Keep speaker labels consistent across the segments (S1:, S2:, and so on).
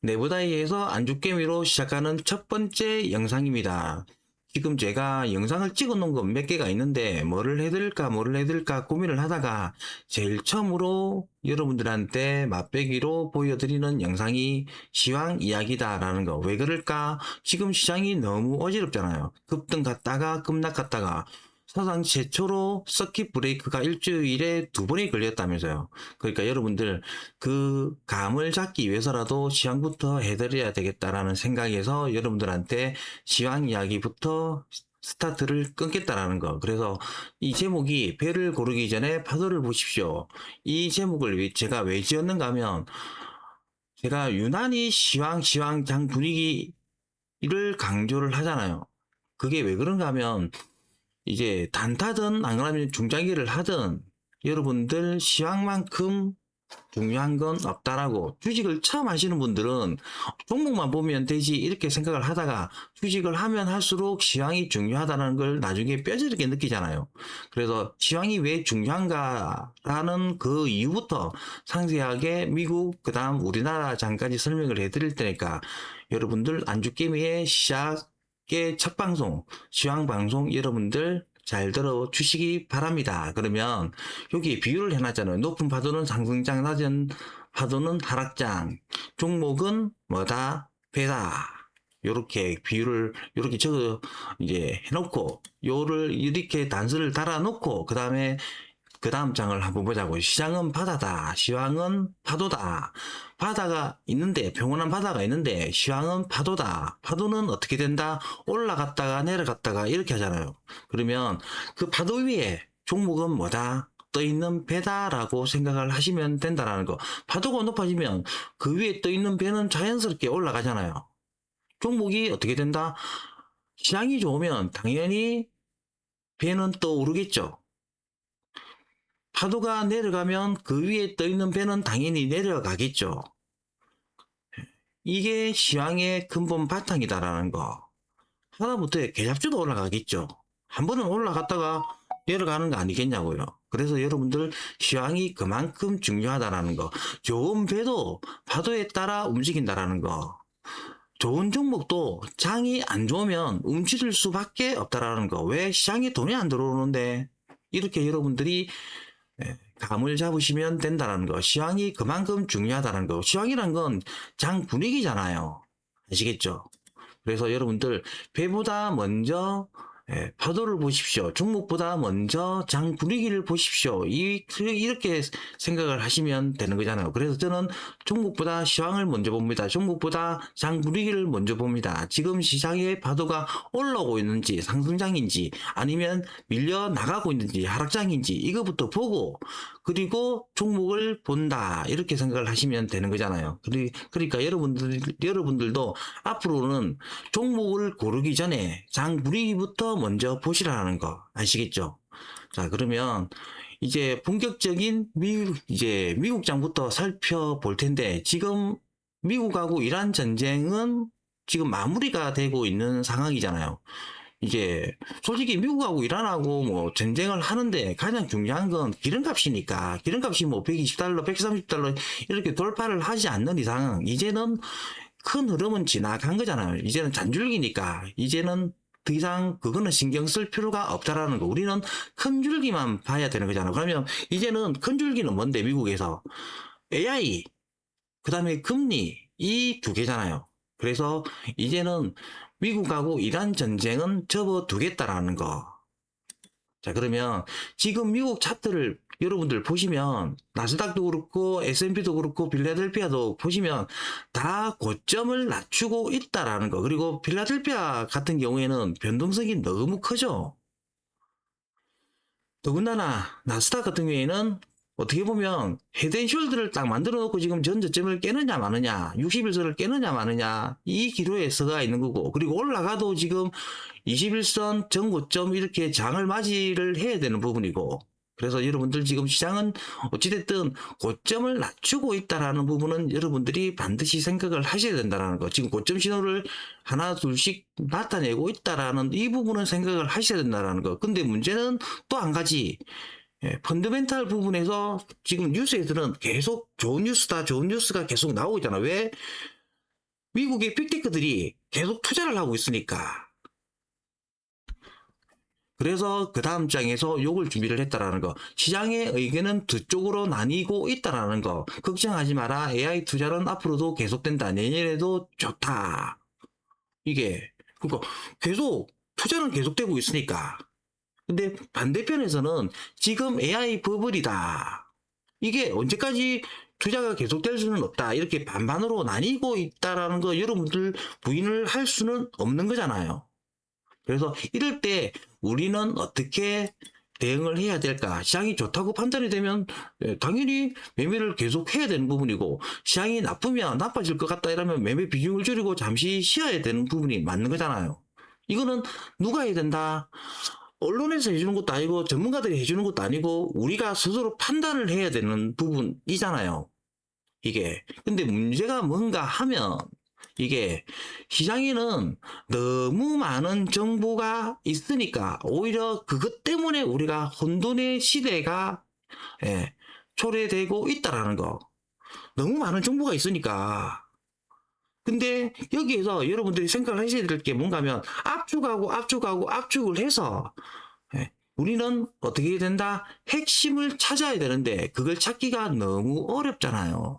S1: 내부다이에서 안주게임으로 시작하는 첫 번째 영상입니다. 지금 제가 영상을 찍어 놓은 건 몇 개가 있는데 뭐를 해드릴까 고민을 하다가 제일 처음으로 여러분들한테 맛배기로 보여드리는 영상이 시황 이야기다라는 거. 왜 그럴까? 지금 시장이 너무 어지럽잖아요. 급등 갔다가 급락 갔다가 사상 최초로 서킷 브레이크가 일주일에 2번이 걸렸다면서요. 그러니까 여러분들 그 감을 잡기 위해서라도 시황부터 해드려야 되겠다라는 생각에서 여러분들한테 시황 이야기부터 스타트를 끊겠다라는 거. 그래서 이 제목이 배를 고르기 전에 파도를 보십시오. 이 제목을 제가 왜 지었는가 하면 제가 유난히 시황장 분위기를 강조를 하잖아요. 그게 왜 그런가 하면 이제 단타든 안 그러면 중장기를 하든 여러분들 시황만큼 중요한 건 없다라고. 주식을 처음 하시는 분들은 종목만 보면 되지 이렇게 생각을 하다가 주식을 하면 할수록 시황이 중요하다는 걸 나중에 뼈저리게 느끼잖아요. 그래서 시황이 왜 중요한가라는 그 이유부터 상세하게 미국 그 다음 우리나라 장까지 설명을 해드릴 테니까 여러분들 안주게임의 시작의 첫 방송 시황 방송 여러분들 잘 들어주시기 바랍니다. 그러면 여기 비율을 해놨잖아요. 높은 파도는 상승장, 낮은 파도는 하락장. 종목은 뭐다? 배다. 요렇게 비율을 요렇게 적어 이제 해놓고 요를 이렇게 단서를 달아놓고 그 다음 장을 한번 보자고. 시장은 바다다. 시황은 파도다. 바다가 있는데, 평온한 바다가 있는데, 시황은 파도다. 파도는 어떻게 된다? 올라갔다가 내려갔다가 이렇게 하잖아요. 그러면 그 파도 위에 종목은 뭐다? 떠있는 배다라고 생각을 하시면 된다라는 거. 파도가 높아지면 그 위에 떠있는 배는 자연스럽게 올라가잖아요. 종목이 어떻게 된다? 시장이 좋으면 당연히 배는 떠오르겠죠. 파도가 내려가면 그 위에 떠있는 배는 당연히 내려가겠죠. 이게 시황의 근본 바탕이다라는 거. 하다못해 계약주도 올라가겠죠. 한 번은 올라갔다가 내려가는 거 아니겠냐고요. 그래서 여러분들 시황이 그만큼 중요하다라는 거. 좋은 배도 파도에 따라 움직인다라는 거. 좋은 종목도 장이 안 좋으면 움츠릴 수밖에 없다라는 거. 왜 시장에 돈이 안 들어오는데 이렇게 여러분들이 감을 잡으시면 된다는 거. 시황이 그만큼 중요하다는 거. 시황이란 건 장 분위기잖아요. 아시겠죠? 그래서 여러분들 배보다 먼저 파도를 보십시오. 종목보다 먼저 장 분위기를 보십시오. 이렇게 생각을 하시면 되는 거잖아요. 그래서 저는 종목보다 시황을 먼저 봅니다. 종목보다 장 분위기를 먼저 봅니다. 지금 시장의 파도가 올라오고 있는지 상승장인지 아니면 밀려 나가고 있는지 하락장인지 이거부터 보고 그리고 종목을 본다 이렇게 생각을 하시면 되는 거잖아요. 그러니까 여러분들도 앞으로는 종목을 고르기 전에 장 분위기부터 먼저 보시라는 거 아시겠죠? 자, 그러면 이제 본격적인 미국장부터 살펴볼 텐데 지금 미국하고 이란 전쟁은 지금 마무리가 되고 있는 상황이잖아요. 이제 솔직히 미국하고 이란하고 뭐 전쟁을 하는데 가장 중요한 건 기름값이니까 기름값이 뭐 120달러, 130달러 이렇게 돌파를 하지 않는 이상 이제는 큰 흐름은 지나간 거잖아요. 이제는 잔줄기니까 이제는 더 이상 그거는 신경 쓸 필요가 없다라는 거. 우리는 큰 줄기만 봐야 되는 거잖아요. 그러면 이제는 큰 줄기는 뭔데 미국에서 AI 그다음에 금리 이 두 개잖아요. 그래서 이제는 미국하고 이란 전쟁은 접어두겠다라는 거. 자, 그러면 지금 미국 차트를 여러분들 보시면 나스닥도 그렇고 S&P도 그렇고 필라델피아도 보시면 다 고점을 낮추고 있다라는 거. 그리고 필라델피아 같은 경우에는 변동성이 너무 크죠. 더군다나 나스닥 같은 경우에는 어떻게 보면 헤드앤숄더를 딱 만들어 놓고 지금 전저점을 깨느냐 마느냐 60일선을 깨느냐 마느냐 이 기로에 서가 있는 거고 그리고 올라가도 지금 21선 전고점 이렇게 장을 맞이를 해야 되는 부분이고 그래서 여러분들 지금 시장은 어찌됐든 고점을 낮추고 있다라는 부분은 여러분들이 반드시 생각을 하셔야 된다는 거. 지금 고점 신호를 하나 둘씩 나타내고 있다라는 이 부분은 생각을 하셔야 된다는 거. 근데 문제는 또 한 가지 펀더멘탈 부분에서 지금 뉴스에서는 계속 좋은 뉴스다 좋은 뉴스가 계속 나오고 있잖아. 왜? 미국의 빅테크들이 계속 투자를 하고 있으니까. 그래서 그 다음 장에서 요걸 준비를 했다라는 거. 시장의 의견은 두 쪽으로 나뉘고 있다라는 거. 걱정하지 마라. AI 투자는 앞으로도 계속된다. 내년에도 좋다. 이게. 그러니까 계속 투자는 계속되고 있으니까. 근데 반대편에서는 지금 AI 버블이다. 이게 언제까지 투자가 계속될 수는 없다. 이렇게 반반으로 나뉘고 있다라는 거 여러분들 부인을 할 수는 없는 거잖아요. 그래서 이럴 때 우리는 어떻게 대응을 해야 될까? 시장이 좋다고 판단이 되면 당연히 매매를 계속 해야 되는 부분이고, 시장이 나쁘면 나빠질 것 같다 이러면 매매 비중을 줄이고 잠시 쉬어야 되는 부분이 맞는 거잖아요. 이거는 누가 해야 된다? 언론에서 해주는 것도 아니고 전문가들이 해주는 것도 아니고 우리가 스스로 판단을 해야 되는 부분이잖아요. 이게. 근데 문제가 뭔가 하면 이게 시장에는 너무 많은 정보가 있으니까 오히려 그것 때문에 우리가 혼돈의 시대가 초래되고 있다라는 거. 너무 많은 정보가 있으니까. 근데 여기에서 여러분들이 생각을 하셔야 될 게 뭔가 하면 압축을 해서 우리는 어떻게 해야 된다? 핵심을 찾아야 되는데 그걸 찾기가 너무 어렵잖아요.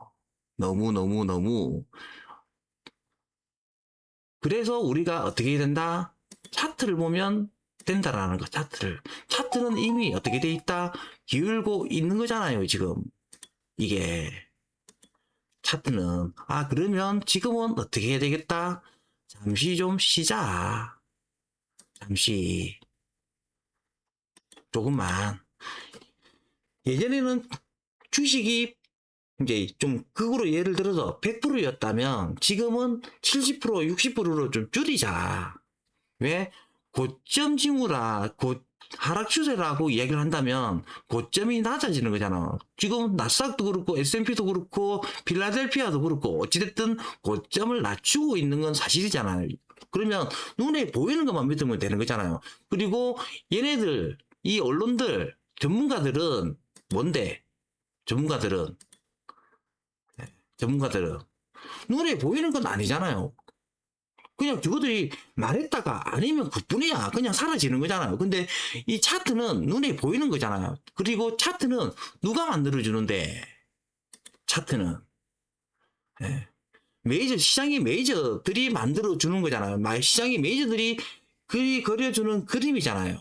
S1: 너무. 그래서 우리가 어떻게 해야 된다? 차트를 보면 된다라는 거, 차트를. 차트는 이미 어떻게 돼 있다? 기울고 있는 거잖아요, 지금. 이게. 차트는. 아, 그러면 지금은 어떻게 해야 되겠다? 잠시 좀 쉬자. 잠시. 조금만. 예전에는 주식이 이제 좀 극으로 예를 들어서 100%였다면 지금은 70%, 60%로 좀 줄이자. 왜? 고점 징후라, 하락 추세라고 이야기를 한다면 고점이 낮아지는 거잖아. 지금 나스닥도 그렇고 S&P도 그렇고 필라델피아도 그렇고 어찌됐든 고점을 낮추고 있는 건 사실이잖아요. 그러면 눈에 보이는 것만 믿으면 되는 거잖아요. 그리고 얘네들, 이 언론들, 전문가들은 뭔데? 전문가들은 눈에 보이는 건 아니잖아요. 그냥 그것들이 말했다가 아니면 그뿐이야. 그냥 사라지는 거잖아요. 근데 이 차트는 눈에 보이는 거잖아요. 그리고 차트는 누가 만들어주는데, 차트는. 예. 시장의 메이저들이 만들어주는 거잖아요. 시장의 메이저들이 그려주는 그림이잖아요.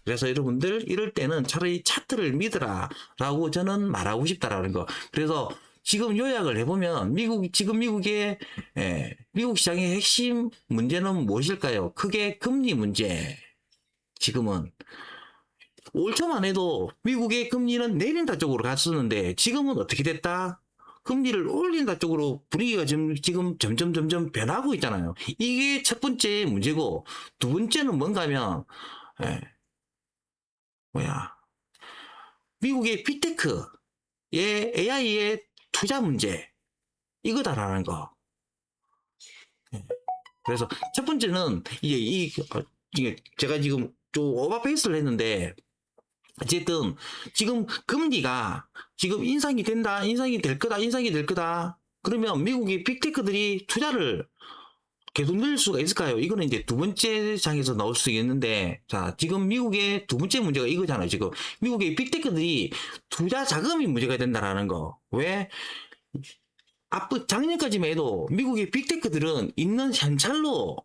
S1: 그래서 여러분들 이럴 때는 차라리 차트를 믿으라라고 저는 말하고 싶다라는 거. 그래서 지금 요약을 해보면 지금 미국 시장의 핵심 문제는 무엇일까요? 크게 금리 문제. 지금은 올 초만 해도 미국의 금리는 내린다 쪽으로 갔었는데 지금은 어떻게 됐다? 금리를 올린다 쪽으로 분위기가 지금 점점 변하고 있잖아요. 이게 첫 번째 문제고, 두 번째는 뭔가 하면 뭐야, 미국의 빅테크의 AI의 투자 문제, 이거다라는 거. 그래서 첫 번째는 이게 제가 지금 좀 오버페이스를 했는데, 어쨌든 지금 금리가 지금 인상이 된다, 인상이 될 거다. 그러면 미국의 빅테크들이 투자를 계속 늘릴 수가 있을까요? 이거는 이제 두 번째 장에서 나올 수 있는데, 자, 지금 미국의 두 번째 문제가 이거잖아요. 지금 미국의 빅테크들이 투자 자금이 문제가 된다라는 거. 왜? 작년까지만 해도 미국의 빅테크들은 있는 현찰로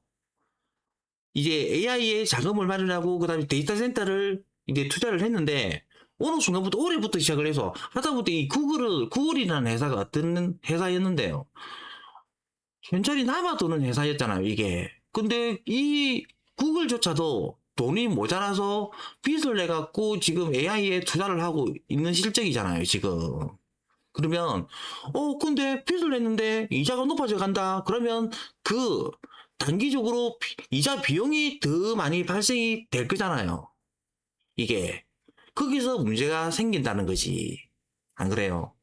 S1: 이제 AI에 자금을 마련하고 그다음에 데이터 센터를 이제 투자를 했는데, 어느 순간부터 올해부터 시작을 해서 하다못해 이 구글이라는 회사가 어떤 회사였는데요. 현찰이 남아도는 회사였잖아요, 이게. 근데 이 구글조차도 돈이 모자라서 빚을 내갖고 지금 AI에 투자를 하고 있는 실정이잖아요, 지금. 그러면, 근데 빚을 냈는데 이자가 높아져 간다. 그러면 단기적으로 이자 비용이 더 많이 발생이 될 거잖아요. 이게. 거기서 문제가 생긴다는 거지. 안 그래요?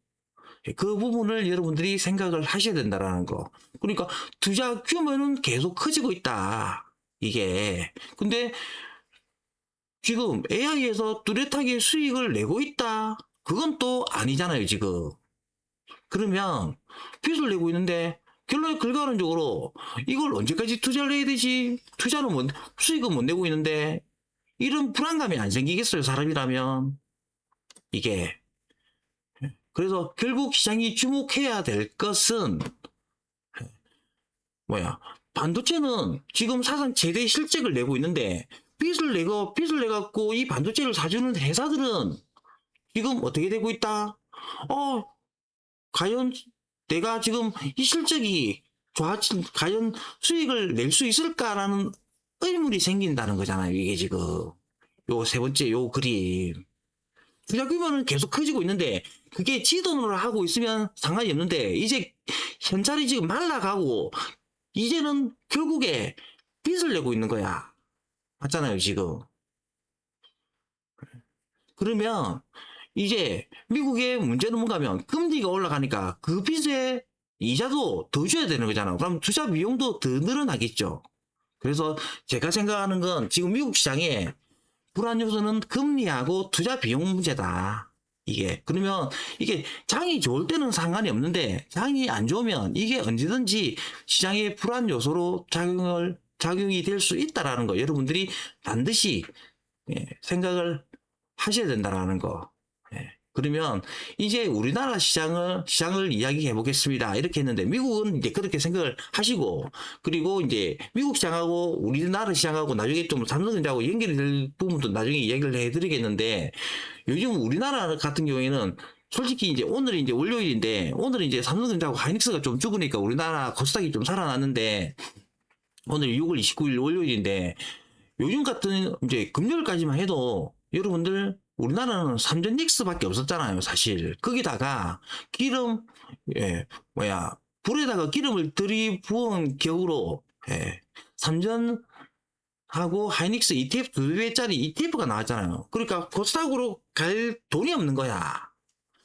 S1: 그 부분을 여러분들이 생각을 하셔야 된다라는 거. 그러니까 투자 규모는 계속 커지고 있다. 이게. 근데 지금 AI에서 뚜렷하게 수익을 내고 있다. 그건 또 아니잖아요, 지금. 그러면 빚을 내고 있는데 결과론적으로 이걸 언제까지 투자를 해야 되지? 투자는 뭐, 수익은 못 내고 있는데, 이런 불안감이 안 생기겠어요, 사람이라면. 이게. 그래서 결국 시장이 주목해야 될 것은, 반도체는 지금 사상 최대 실적을 내고 있는데, 빚을 내갖고 이 반도체를 사주는 회사들은 지금 어떻게 되고 있다? 과연 내가 지금 이 실적이 과연 수익을 낼 수 있을까라는 의문이 생긴다는 거잖아요. 이게 지금 요 세 번째 요 그림. 투자 규모는 계속 커지고 있는데 그게 지돈으로 하고 있으면 상관이 없는데 이제 현찰이 지금 말라가고 이제는 결국에 빚을 내고 있는 거야. 맞잖아요, 지금. 그러면 이제 미국의 문제는 뭔가 하면 금리가 올라가니까 그 빚에 이자도 더 줘야 되는 거잖아요. 그럼 투자 비용도 더 늘어나겠죠. 그래서 제가 생각하는 건 지금 미국 시장에 불안 요소는 금리하고 투자 비용 문제다. 그러면 이게 장이 좋을 때는 상관이 없는데 장이 안 좋으면 이게 언제든지 시장의 불안 요소로 작용이 될 수 있다라는 거 여러분들이 반드시 생각을 하셔야 된다라는 거. 그러면 이제 우리나라 시장을 이야기해 보겠습니다. 이렇게 했는데 미국은 이제 그렇게 생각을 하시고 그리고 이제 미국 시장하고 우리나라 시장하고 나중에 좀 삼성전자하고 연결이 될 부분도 나중에 이야기를 해 드리겠는데 요즘 우리나라 같은 경우에는 솔직히 이제 오늘이 이제 월요일인데 오늘은 이제 삼성전자하고 하이닉스가 좀 죽으니까 우리나라 코스닥이 좀 살아났는데 오늘 6월 29일 월요일인데 요즘 같은 이제 금요일까지만 해도 여러분들 우리나라는 삼전 닉스밖에 없었잖아요, 사실. 거기다가 불에다가 기름을 들이부은 격으로 삼전하고 하이닉스 ETF 2배짜리 ETF가 나왔잖아요. 그러니까 코스닥으로 갈 돈이 없는 거야.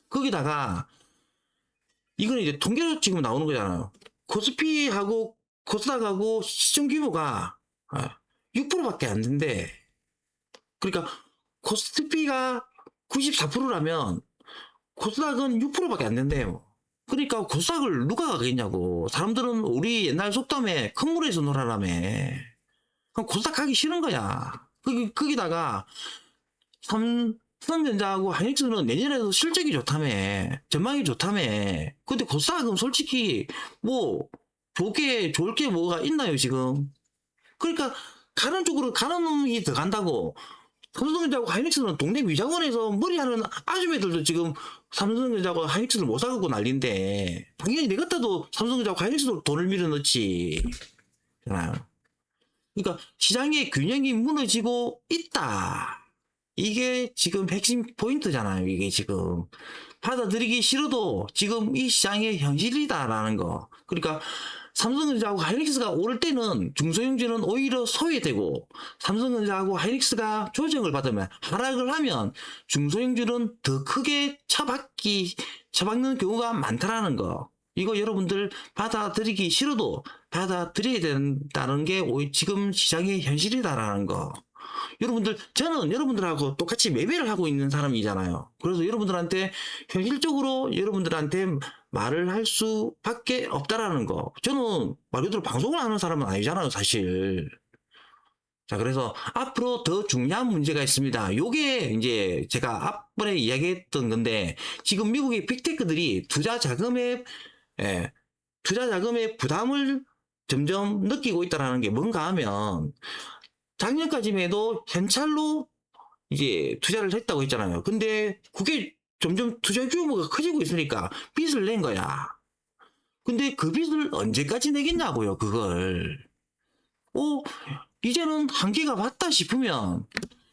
S1: 거기다가 이건 이제 통계로 지금 나오는 거잖아요. 코스피하고 코스닥하고 시총 규모가 6%밖에 안 된대. 그러니까 코스피가 94%라면 코스닥은 6%밖에 안 된대요. 그러니까 코스닥을 누가 가겠냐고. 사람들은 우리 옛날 속담에 큰 물에서 놀아라며. 그럼 코스닥 가기 싫은 거야. 거기다가 삼성전자하고 하이닉스는 내년에도 실적이 좋다며. 전망이 좋다며. 근데 코스닥은 솔직히 뭐 좋을 게 뭐가 있나요 지금. 그러니까 가는 쪽으로 가는 놈이 더 간다고. 삼성전자하고 하이닉스는 동네 위장원에서 머리하는 아줌매들도 지금 삼성전자하고 하이닉스를 못 사갖고 난리인데 당연히 내 같아도 삼성전자하고 하이닉스로 돈을 밀어넣지. 그러니까 시장의 균형이 무너지고 있다. 이게 지금 핵심 포인트잖아요. 이게 지금 받아들이기 싫어도 지금 이 시장의 현실이다라는 거. 그러니까 삼성전자하고 하이닉스가 오를 때는 중소형주는 오히려 소외되고 삼성전자하고 하이닉스가 조정을 받으면 하락을 하면 중소형주는 더 크게 처박는 경우가 많다라는 거. 이거 여러분들 받아들이기 싫어도 받아들여야 된다는 게 지금 시장의 현실이다라는 거. 저는 여러분들하고 똑같이 매매를 하고 있는 사람이잖아요. 그래서 여러분들한테 현실적으로 여러분들한테 말을 할 수밖에 없다라는 거. 저는 말 그대로 방송을 하는 사람은 아니잖아요, 사실. 자, 그래서 앞으로 더 중요한 문제가 있습니다. 요게 이제 제가 앞번에 이야기했던 건데, 지금 미국의 빅테크들이 투자 자금의 부담을 점점 느끼고 있다는 게 뭔가 하면, 작년까지만 해도 현찰로 이제 투자를 했다고 했잖아요. 근데 그게 점점 투자 규모가 커지고 있으니까 빚을 낸 거야. 근데 그 빚을 언제까지 내겠냐고요, 그걸. 이제는 한계가 왔다 싶으면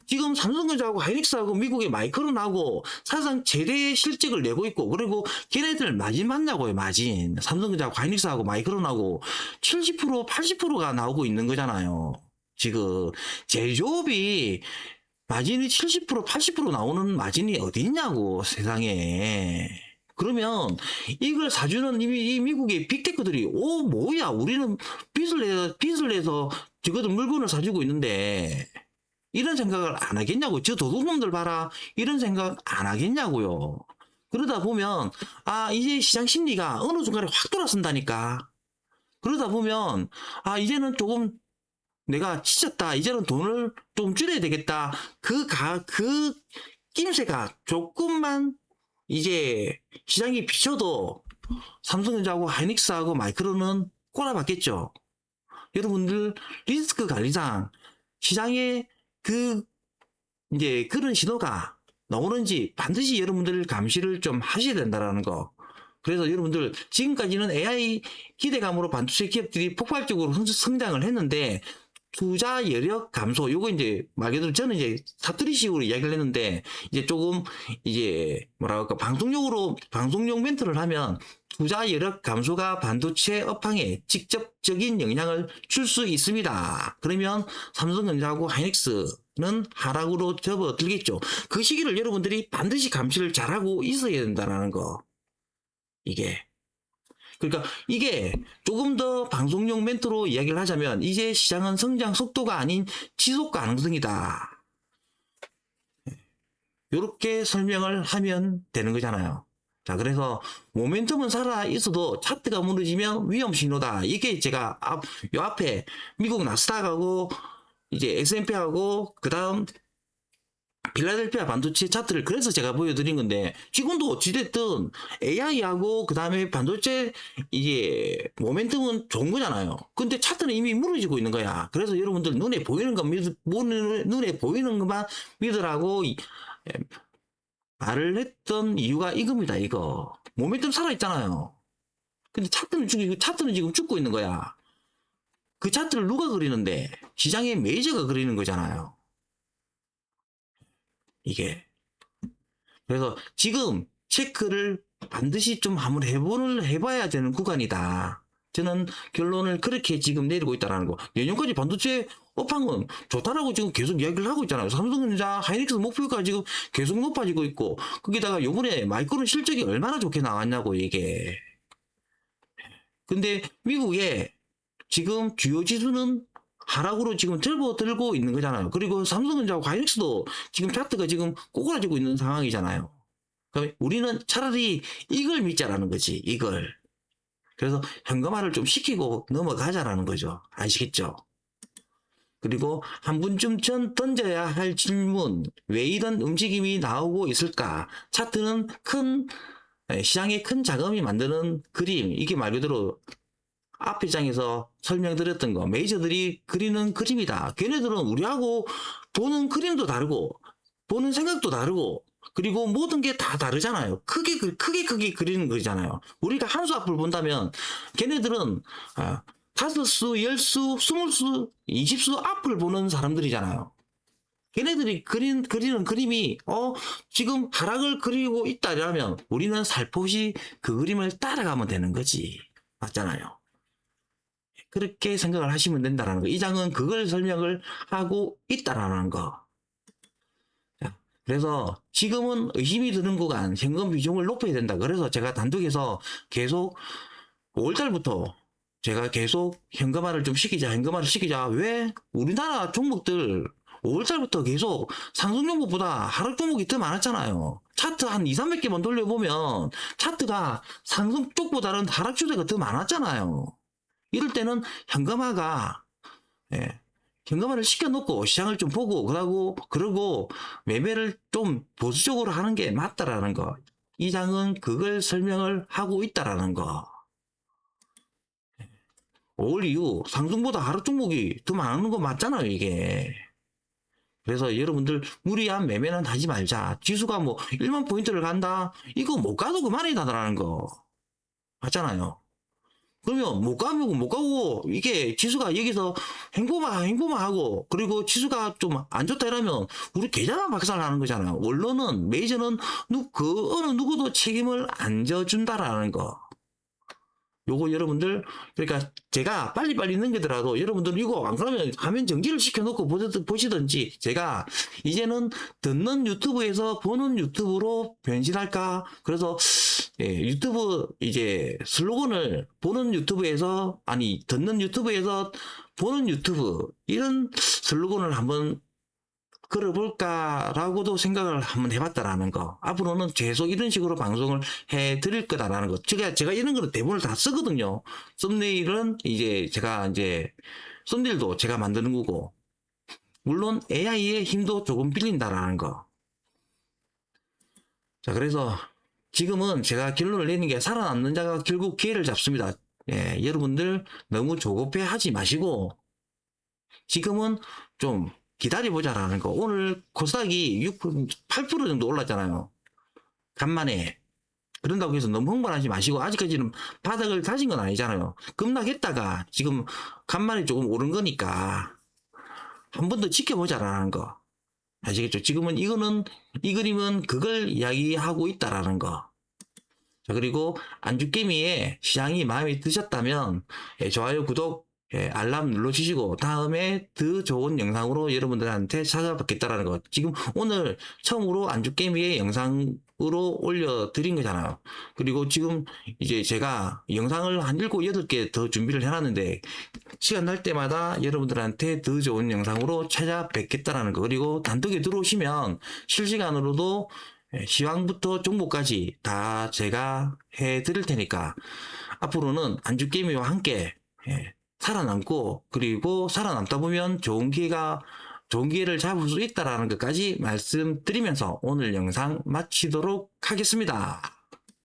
S1: 지금 삼성전자하고 하이닉스하고 미국의 마이크론하고 사상 최대의 실적을 내고 있고 그리고 걔네들 마진 맞냐고요, 마진. 삼성전자하고 하이닉스하고 마이크론하고 70% 80%가 나오고 있는 거잖아요. 지금 제조업이 마진이 70% 80% 나오는 마진이 어디 있냐고, 세상에. 그러면 이걸 사주는 이 미국의 빅테크들이 뭐야, 우리는 빚을 내서 저거들 물건을 사주고 있는데 이런 생각을 안 하겠냐고. 저 도둑놈들 봐라, 이런 생각 안 하겠냐고요. 그러다 보면 이제 시장 심리가 어느 순간에 확 돌아선다니까. 그러다 보면 이제는 조금 내가 지쳤다. 이제는 돈을 좀 줄여야 되겠다. 그 낌새가 조금만 이제 시장이 비춰도 삼성전자하고 하이닉스하고 마이크론은 꼬라박겠죠. 여러분들 리스크 관리상 시장에 이제 그런 신호가 나오는지 반드시 여러분들 감시를 좀 하셔야 된다는 거. 그래서 여러분들 지금까지는 AI 기대감으로 반도체 기업들이 폭발적으로 성장을 했는데 투자 여력 감소, 요거 이제 말 그대로 저는 이제 사투리식으로 이야기를 했는데 이제 조금 이제 뭐랄까 방송용 멘트를 하면 투자 여력 감소가 반도체 업황에 직접적인 영향을 줄 수 있습니다. 그러면 삼성전자하고 하이닉스는 하락으로 접어들겠죠. 그 시기를 여러분들이 반드시 감시를 잘하고 있어야 된다는 거. 그러니까 이게 조금 더 방송용 멘트로 이야기를 하자면 이제 시장은 성장 속도가 아닌 지속 가능성이다. 이렇게 설명을 하면 되는 거잖아요. 자, 그래서 모멘텀은 살아 있어도 차트가 무너지면 위험 신호다. 이게 제가 요 앞에 미국 나스닥하고 이제 S&P하고 그다음 필라델피아 반도체 차트를 그래서 제가 보여드린 건데 지금도 어찌됐든 AI하고 그 다음에 반도체 이게 모멘텀은 좋은 거잖아요. 근데 차트는 이미 무너지고 있는 거야. 그래서 여러분들 눈에 보이는 것만 믿으라고 말을 했던 이유가 이겁니다. 이거 모멘텀 살아있잖아요. 근데 차트는 지금 죽고 있는 거야. 그 차트를 누가 그리는데 시장의 메이저가 그리는 거잖아요. 이게 그래서 지금 체크를 반드시 좀 한번 해봐야 되는 구간이다. 저는 결론을 그렇게 지금 내리고 있다는 거. 내년까지 반도체 업황은 좋다라고 지금 계속 이야기를 하고 있잖아요. 삼성전자, 하이닉스 목표가 지금 계속 높아지고 있고, 거기다가 요번에 마이크론 실적이 얼마나 좋게 나왔냐고, 이게. 근데 미국에 지금 주요 지수는 하락으로 지금 접어들고 있는 거잖아요. 그리고 삼성전자하고 하이닉스도 지금 차트가 지금 꼬꾸라지고 있는 상황이잖아요. 그러니까 우리는 차라리 이걸 믿자라는 거지, 이걸. 그래서 현금화를 좀 시키고 넘어가자라는 거죠. 아시겠죠? 그리고 한 분쯤 전 던져야 할 질문, 왜 이런 움직임이 나오고 있을까? 차트는 시장에 큰 자금이 만드는 그림, 이게 말 그대로 앞 장에서 설명드렸던 거, 메이저들이 그리는 그림이다. 걔네들은 우리하고 보는 그림도 다르고, 보는 생각도 다르고, 그리고 모든 게 다 다르잖아요. 크게 그리는 거잖아요. 우리가 한 수 앞을 본다면, 걔네들은 5수, 10수, 20수, 20수 앞을 보는 사람들이잖아요. 걔네들이 그리는 그림이 지금 하락을 그리고 있다라면 우리는 살포시 그 그림을 따라가면 되는 거지. 맞잖아요. 그렇게 생각을 하시면 된다는 거. 이 장은 그걸 설명을 하고 있다라는 거. 그래서 지금은 의심이 드는 구간 현금 비중을 높여야 된다. 그래서 제가 단독에서 계속 5월달부터 제가 계속 현금화를 시키자. 왜? 우리나라 종목들 5월달부터 계속 상승 종목보다 하락 종목이 더 많았잖아요. 차트 한 2, 300개만 돌려보면 차트가 상승 쪽보다는 하락 추세가 더 많았잖아요. 이럴 때는 현금화를 시켜놓고 시장을 좀 보고 그러고 매매를 좀 보수적으로 하는 게 맞다라는 거. 이 장은 그걸 설명을 하고 있다라는 거. 5월 이후 상승보다 하락 종목이 더 많은 거 맞잖아요, 이게. 그래서 여러분들 무리한 매매는 하지 말자. 지수가 뭐 1만 포인트를 간다? 이거 못 가도 그만이다라는 거. 맞잖아요. 그러면 못 가고 이게 지수가 여기서 행보만 하고 그리고 지수가 좀 안 좋다 이러면 우리 계좌만 박살나는 거잖아요. 원론은 메이저는 어느 누구도 책임을 안 져준다라는 거. 요거 여러분들 그러니까 제가 빨리빨리 넘기더라도 여러분들 이거 안 그러면 화면 정지를 시켜놓고 보시든지 제가 이제는 듣는 유튜브에서 보는 유튜브로 변신할까. 그래서 유튜브 이제 슬로건을 듣는 유튜브에서 보는 유튜브 이런 슬로건을 한번 걸어볼까라고도 생각을 한번 해봤다라는 거. 앞으로는 계속 이런 식으로 방송을 해 드릴 거다라는 거. 제가 이런 거는 대본을 다 쓰거든요. 썸네일은 이제 제가 이제 썸네일도 제가 만드는 거고, 물론 AI의 힘도 조금 빌린다라는 거. 자, 그래서 지금은 제가 결론을 내는 게 살아남는 자가 결국 기회를 잡습니다. 예, 여러분들 너무 조급해 하지 마시고, 지금은 좀 기다려보자라는 거. 오늘 코스닥이 6%, 8% 정도 올랐잖아요. 간만에. 그런다고 해서 너무 흥분하지 마시고, 아직까지는 바닥을 다진 건 아니잖아요. 급락했다가 지금 간만에 조금 오른 거니까 한 번 더 지켜보자라는 거. 아시겠죠? 지금은 이 그림은 그걸 이야기하고 있다라는 거. 자, 그리고 안주깨미의 시장이 마음에 드셨다면, 예, 좋아요, 구독, 예, 알람 눌러주시고, 다음에 더 좋은 영상으로 여러분들한테 찾아뵙겠다라는 거. 지금 오늘 처음으로 안주깨미의 영상으로 올려드린 거잖아요. 그리고 지금 이제 제가 영상을 한 7, 8개 더 준비를 해놨는데, 시간 날 때마다 여러분들한테 더 좋은 영상으로 찾아뵙겠다라는 거. 그리고 단톡에 들어오시면 실시간으로도 시황부터 종목까지 다 제가 해 드릴 테니까 앞으로는 안주게임이와 함께 살아남고, 그리고 살아남다 보면 좋은 기회를 잡을 수 있다라는 것까지 말씀드리면서 오늘 영상 마치도록 하겠습니다.